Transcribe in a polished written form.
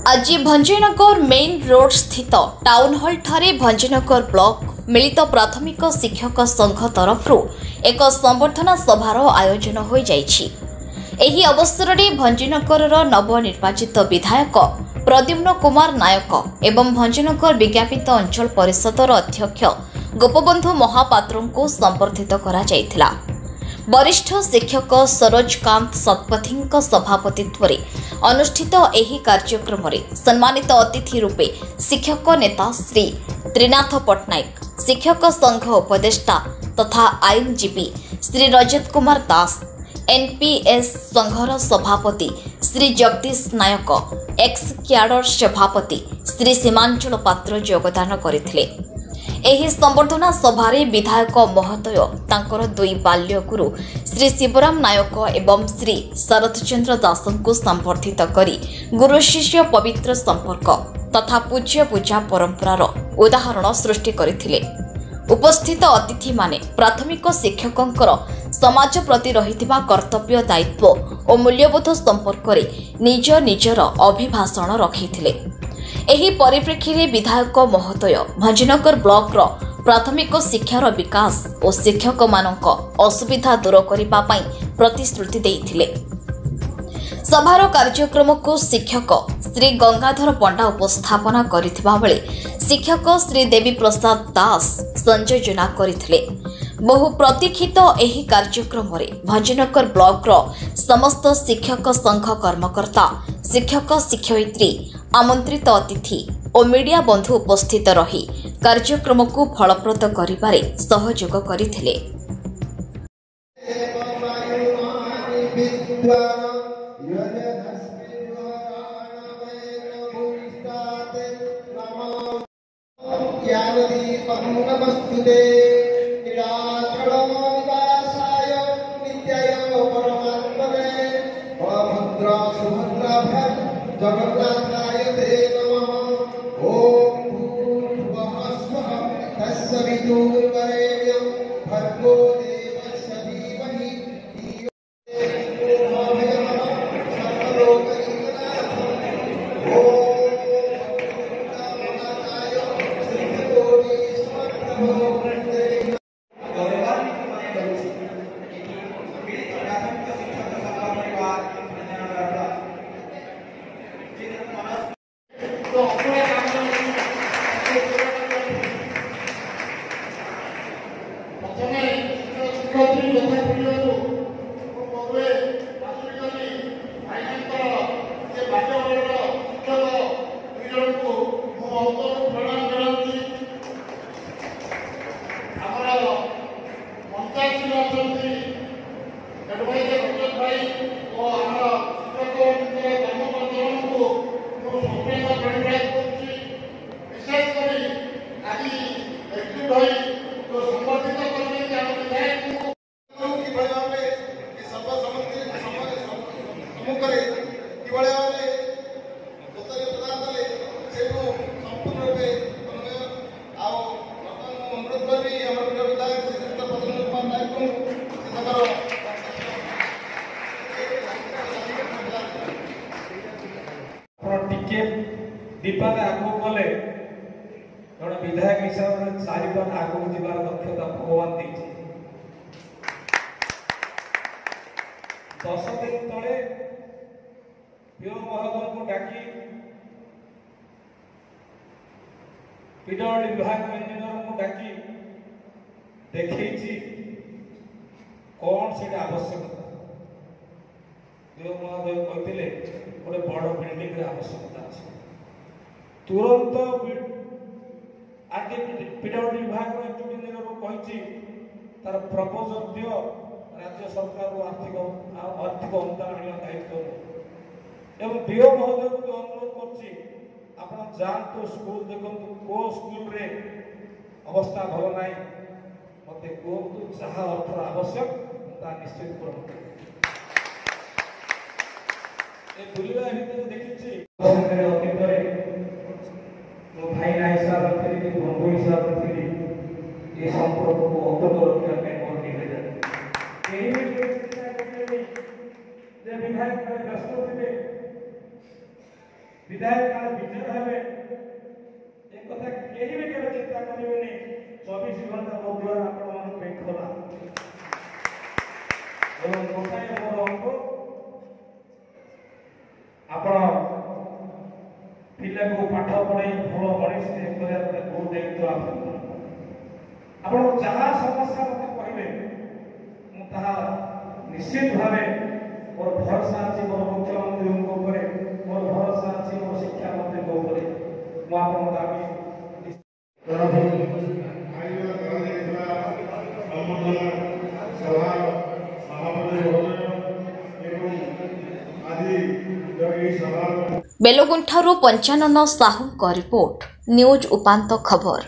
आज Bhanjanagar main road स्थित town hall ठारे भंजनगर ब्लॉक मिलित प्राथमिक शिक्षक संघ तरफ एक संबर्धना सभार आयोजन हो जाइछि। एही अवसर में भंजनगर नवनिर्वाचित विधायक प्रद्युम्न कुमार नायक एवं भंजनगर विज्ञापित अंचल परिषदर अध्यक्ष गोपबंधु महापात्र को संबर्धित करा जायथिला। वरिष्ठ शिक्षक सरोजकांत शतपथी सभापतित्व अनुष्ठित एही कार्यक्रम में सम्मानित अतिथि रूपे शिक्षक नेता श्री त्रिनाथ पट्टनायक, शिक्षक संघ उपदेष्टा तथा आईनजीवी श्री रजत कुमार दास, एनपीएस संघर सभापति श्री जगदीश नायक, एक्स क्याडर सभापति श्री सीमांचल पात्र योगदान करथिले। एही संबर्धना सभारे विधायक महोदय तांकर दुई बाल्य गुरु श्री शिवराम नायक एवं श्री शरदचंद्र दासन को संबर्धित करी गुरु शिष्य पवित्र संपर्क तथा पूज्य पूजा परंपरार उदाहरण सृष्टि करथिले। उपस्थित अतिथि माने प्राथमिक शिक्षकंकर समाज प्रति रहिथिबा कर्तव्य दायित्व और मूल्यबोध संपर्क में निज निजर अभिभाषण रखिथिले। एही परिप्रेक्षी में विधायक महोदय भंजनगर ब्लॉक प्राथमिक शिक्षार विकास और शिक्षक मानक असुविधा दूर करने प्रतिश्रुति देइथिले। सभार कार्यक्रम को शिक्षक श्री गंगाधर पंडा उपस्थापना करिथिबा बेले शिक्षक श्री देवी प्रसाद दास संयोजना करथिले। बहु प्रतीक्षित एही कार्यक्रम में भंजनगर ब्लॉक समस्त शिक्षक संघ कर्मकर्ता, शिक्षक शिक्षयित्री, आमंत्रित अतिथि और मीडिया बंधु उपस्थित रही कार्यक्रम को फलप्रद करिबारे सहयोग करथिले। दीपान आगू गले जड़े विधायक हिसाब से चारिपान आगू जीवार दक्षता भगवान देती। 10 दिन तले पीओ महोदय को डाकी पीडब्ल्यूडी विभाग इंजीनियर को डाकी देखी कौन से आवश्यकता पीओ महोदय कहते गोटे बड़ बिल्डिंग आवश्यकता अच्छे तुरंत आज पीडब्ल्यूडी विभाग इंजीनियर को कही तार प्रपोजल दियो राज्य सरकार आर्थिक अनुदान आने दायित्व एवं पीओ महोदय को अनुरोध कर जातु स्कूल देखु को स्कूल रे अवस्था भल ना मत कहतु जहाँ अर्थर आवश्यक निश्चित पूर्ण बुलवा भितर देखी मो भाई हिसाब से बंधु हिसाब से ये संपर्क को अवगत रखा मोर निवेदन विधायक व्यस्त थे विधायक काले विजय हेबे एक कथा केही भी केबे चिंता करिवेनी 24 घंटा मध्य आपण मन पे खोला एवं कोठाय मोर अंक आपण पिला को पाठ पढ़ाई भल मनीष करिया गुरु दायित्व आपण जहाँ समस्या मत कहबे मु ताहा निश्चित भावे मोर भरोसा अछि मोर मुख्यमंत्री ऊपर मोर भरोसा अछि मोर शिक्षा मंत्री ऊपर मु आपण दाबी बेलगुंठारू पंचानन साहू का रिपोर्ट न्यूज उपांत खबर।